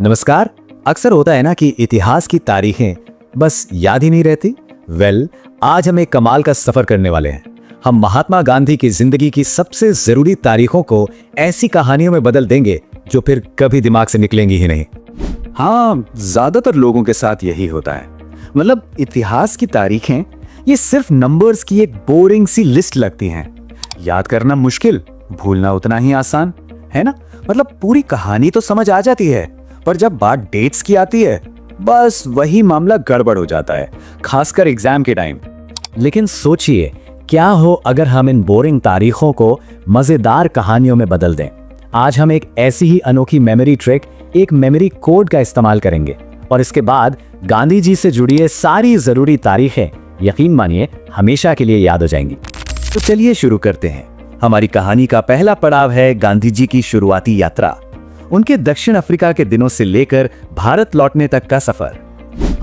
नमस्कार। अक्सर होता है ना कि इतिहास की तारीखें बस याद ही नहीं रहती। आज हम एक कमाल का सफर करने वाले हैं। हम महात्मा गांधी की जिंदगी की सबसे जरूरी तारीखों को ऐसी कहानियों में बदल देंगे जो फिर कभी दिमाग से निकलेंगी ही नहीं। हाँ, ज्यादातर लोगों के साथ यही होता है। मतलब इतिहास की तारीखें ये सिर्फ नंबर्स की एक बोरिंग सी लिस्ट लगती हैं। याद करना मुश्किल, भूलना उतना ही आसान, है ना। मतलब पूरी कहानी तो समझ आ जाती है, पर जब बात डेट्स की आती है बस वही मामला गड़बड़ हो जाता है, खासकर एग्जाम के टाइम। लेकिन सोचिए, क्या हो अगर हम इन बोरिंग तारीखों को मजेदार कहानियों में बदल दें। आज हम एक ऐसी ही अनोखी मेमोरी ट्रिक, एक मेमोरी कोड का इस्तेमाल करेंगे और इसके बाद गांधी जी से जुड़ी सारी जरूरी तारीखें यकीन मानिए हमेशा के लिए याद हो जाएंगी। तो चलिए शुरू करते हैं। हमारी कहानी का पहला पड़ाव है गांधी जी की शुरुआती यात्रा, उनके दक्षिण अफ्रीका के दिनों से लेकर भारत लौटने तक का सफर।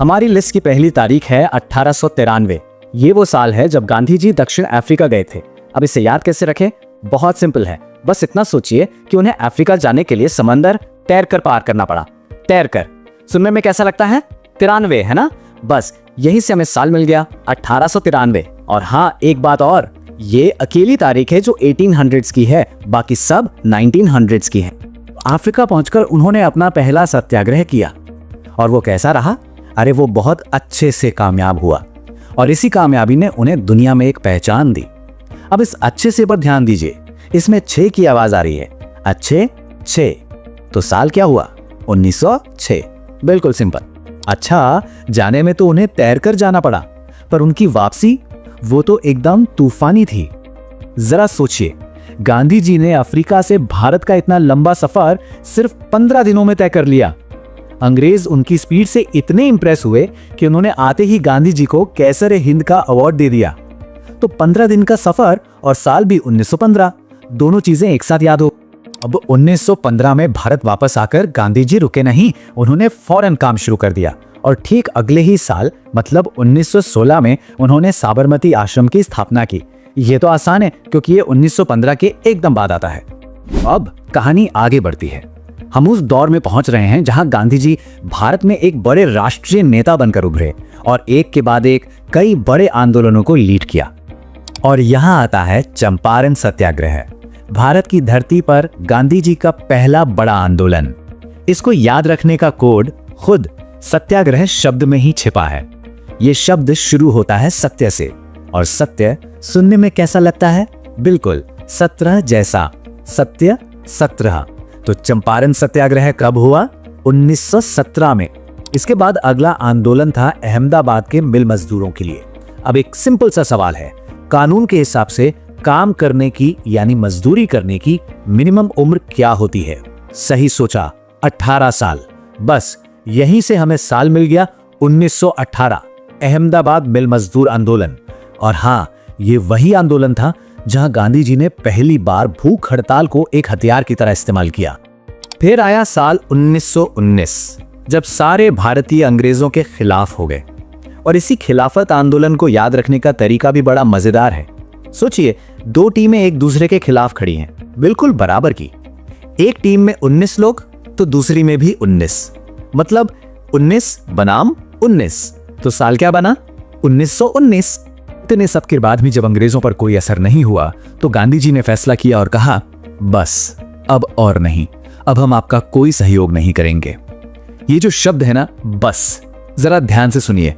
हमारी लिस्ट की पहली तारीख है 1893। ये वो साल है जब गांधी जी दक्षिण अफ्रीका गए थे। अब इसे याद कैसे रखें? बहुत सिंपल है। बस इतना सोचिए कि उन्हें अफ्रीका जाने के लिए समंदर तैरकर पार करना पड़ा। तैरकर सुनने में कैसा लगता है? 93 है ना। बस यही से हमें साल मिल गया 1893। और हाँ, एक बात और, ये अकेली तारीख है जो 1800s की है, बाकी सब 1900s की है। अफ्रीका पहुंचकर उन्होंने अपना पहला सत्याग्रह किया और वो कैसा रहा? अरे वो बहुत अच्छे से कामयाब हुआ और इसी कामयाबी ने उन्हें दुनिया में एक पहचान दी। अब इस अच्छे से पर ध्यान दीजिए, इसमें 6 की आवाज आ रही है। अच्छे 6। तो साल क्या हुआ? 1906। बिल्कुल सिंपल। अच्छा, जाने में तो उन्हें तैरकर जाना पड़ा, पर उनकी वापसी वो तो एकदम तूफानी थी। जरा सोचिए, गांधी जी ने अफ्रीका से भारत का इतना लंबा सफर सिर्फ 15 दिनों में तय कर लिया। अंग्रेज उनकी स्पीड से इतने इंप्रेस हुए कि उन्होंने आते ही गांधी जी को कैसर-ए-हिंद का अवार्ड दे दिया। तो 15 दिन का सफर और साल भी 1915, दोनों चीजें एक साथ याद हो। अब 1915 में भारत वापस आकर गांधी जी रुके नहीं, उन्होंने फौरन काम शुरू कर दिया और ठीक अगले ही साल मतलब 1916 में उन्होंने साबरमती आश्रम की स्थापना की। ये तो आसान है क्योंकि ये 1915 के एकदम बाद आता है। अब कहानी आगे बढ़ती है। हम उस दौर में पहुंच रहे हैं जहां गांधी जी भारत में एक बड़े राष्ट्रीय नेता बनकर उभरे और एक के बाद एक कई बड़े आंदोलनों को लीड किया। और यहां आता है चंपारण सत्याग्रह, भारत की धरती पर गांधी जी का पहला बड़ा आंदोलन। इसको याद रखने का कोड खुद सत्याग्रह शब्द में ही छिपा है। ये शब्द शुरू होता है सत्य से, और सत्य सुनने में कैसा लगता है? बिल्कुल 17 जैसा। सत्य 17। तो चंपारण सत्याग्रह कब हुआ? 1917 में। इसके बाद अगला आंदोलन था अहमदाबाद के मिल मजदूरों के लिए। अब एक सिंपल सा सवाल है, कानून के हिसाब से काम करने की यानी मजदूरी करने की मिनिमम उम्र क्या होती है? सही सोचा, 18 साल। बस यहीं से हमें साल मिल गया 1918, अहमदाबाद मिल मजदूर आंदोलन। और हाँ, ये वही आंदोलन था जहां गांधी जी ने पहली बार भूख हड़ताल को एक हथियार की तरह इस्तेमाल किया। फिर आया साल 1919, जब सारे भारतीय अंग्रेजों के खिलाफ हो गए। और इसी खिलाफत आंदोलन को याद रखने का तरीका भी बड़ा मजेदार है। सोचिए, 2 टीमें एक दूसरे के खिलाफ खड़ी हैं, बिल्कुल बराबर की। एक टीम में 19 लोग तो दूसरी में भी 19, मतलब 19 बनाम 19। तो साल क्या बना? 1919। इतने सब के बाद भी जब अंग्रेजों पर कोई असर नहीं हुआ तो गांधी जी ने फैसला किया और कहा, बस अब और नहीं, अब हम आपका कोई सहयोग नहीं करेंगे। ये जो शब्द है ना, बस, जरा ध्यान से सुनिए।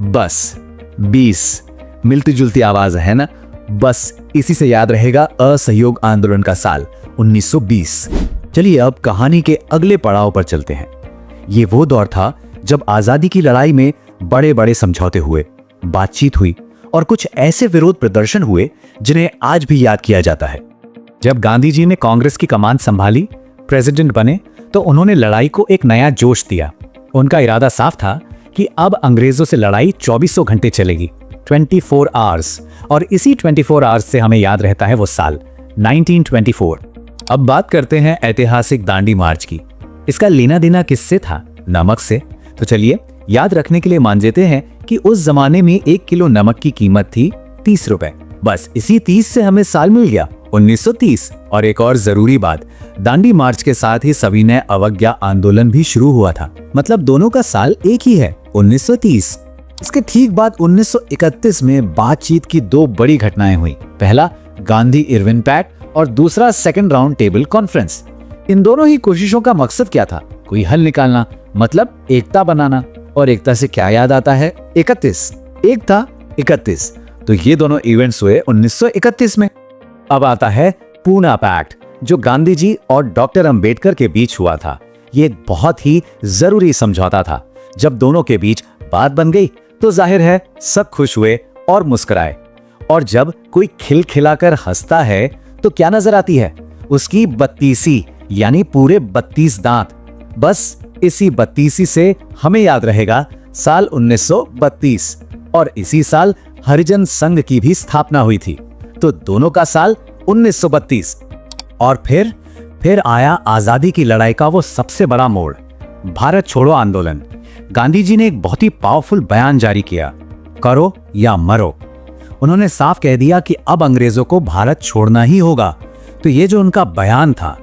बस 20 मिलती जुलती आवाज है ना। बस इसी से याद रहेगा असहयोग आंदोलन का साल 1920। चलिए अब कहानी के अगले पड़ाव पर चलते हैं। ये वो दौर था जब आजादी की लड़ाई में बड़े बड़े समझौते हुए, बातचीत हुई और कुछ ऐसे विरोध प्रदर्शन हुए जिन्हें आज भी याद किया जाता है। जब गांधी जी ने कांग्रेस की कमान संभाली, प्रेसिडेंट बने, तो उन्होंने लड़ाई को एक नया जोश दिया। उनका इरादा साफ था कि अब अंग्रेजों से लड़ाई 24 घंटे चलेगी, 24 आवर्स। और इसी 24 आवर्स से हमें याद रहता है वो साल 1924। अब बात करते हैं ऐतिहासिक दांडी मार्च की। इसका लेना देना किससे था? नमक से। तो चलिए याद रखने के लिए मान लेते हैं कि उस जमाने में 1 किलो नमक की कीमत थी 30 रुपए। बस इसी 30 से हमें साल मिल गया 1930। और एक और जरूरी बात, दांडी मार्च के साथ ही सविनय अवज्ञा आंदोलन भी शुरू हुआ था। मतलब दोनों का साल एक ही है, 1930। इसके ठीक बाद 1931 में बातचीत की दो बड़ी घटनाएं हुई। पहला गांधी इरविन पैक्ट और दूसरा सेकंड राउंड टेबल कॉन्फ्रेंस। इन दोनों ही कोशिशों का मकसद क्या था? कोई हल निकालना, मतलब एकता बनाना। और एकता से क्या याद आता है? 31, एक था 31। तो ये दोनों इवेंट्स हुए 1931 में। अब आता है पूना पैक्ट, जो गांधी जी और डॉक्टर अंबेडकर के बीच हुआ था। ये एक बहुत ही जरूरी समझौता था। जब दोनों के बीच बात बन गई तो जाहिर है सब खुश हुए और मुस्कुराए। और जब कोई खिलखिलाकर हंसता है तो क्या नजर आती है? उसकी बत्तीसी, यानी पूरे 32 दांत। बस इसी 32 से हमें याद रहेगा साल 1932। और इसी साल हरिजन संघ की भी स्थापना हुई थी। तो दोनों का साल 1932। और फिर आया आजादी की लड़ाई का वो सबसे बड़ा मोड़, भारत छोड़ो आंदोलन। गांधी जी ने एक बहुत ही पावरफुल बयान जारी किया, करो या मरो। उन्होंने साफ कह दिया कि अब अंग्रेजों को भारत छोड़ना ही होगा। तो ये जो उनका बयान था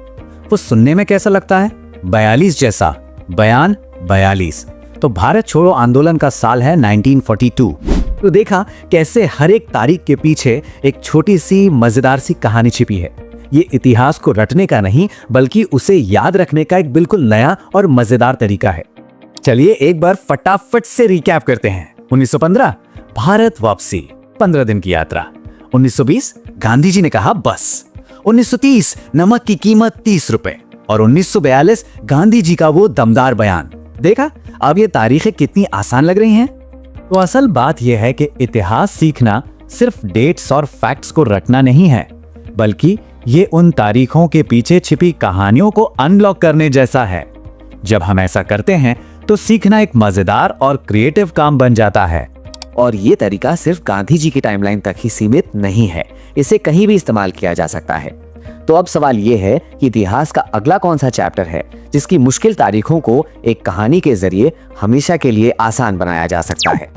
वो सुनने में कैसा लगता है? 42 जैसा। बयान 42। तो भारत छोड़ो आंदोलन का साल है 1942। तो देखा कैसे हर एक तारीख के पीछे एक छोटी सी मजेदार सी कहानी छिपी है। ये इतिहास को रटने का नहीं, बल्कि उसे याद रखने का एक बिल्कुल नया और मजेदार तरीका है। चलिए एक बार फटाफट से रिकैप करते हैं। 1915 भारत वापसी, 15 दिन की यात्रा। 1920 गांधी जी ने कहा बस। 1930 नमक की कीमत 30 रुपए। और 1942 गांधी जी का वो दमदार बयान। देखा अब ये तारीखें कितनी आसान लग रही हैं? तो असल बात यह है कि इतिहास सीखना सिर्फ डेट्स और फैक्ट्स को रटना नहीं है, बल्कि ये उन तारीखों के पीछे छिपी कहानियों को अनलॉक करने जैसा है। जब हम ऐसा करते हैं तो सीखना एक मजेदार और क्रिएटिव काम बन जाता है। और ये तरीका सिर्फ गांधी जी की टाइमलाइन तक ही सीमित नहीं है, इसे कहीं भी इस्तेमाल किया जा सकता है। तो अब सवाल ये है कि इतिहास का अगला कौन सा चैप्टर है जिसकी मुश्किल तारीखों को एक कहानी के जरिए हमेशा के लिए आसान बनाया जा सकता है।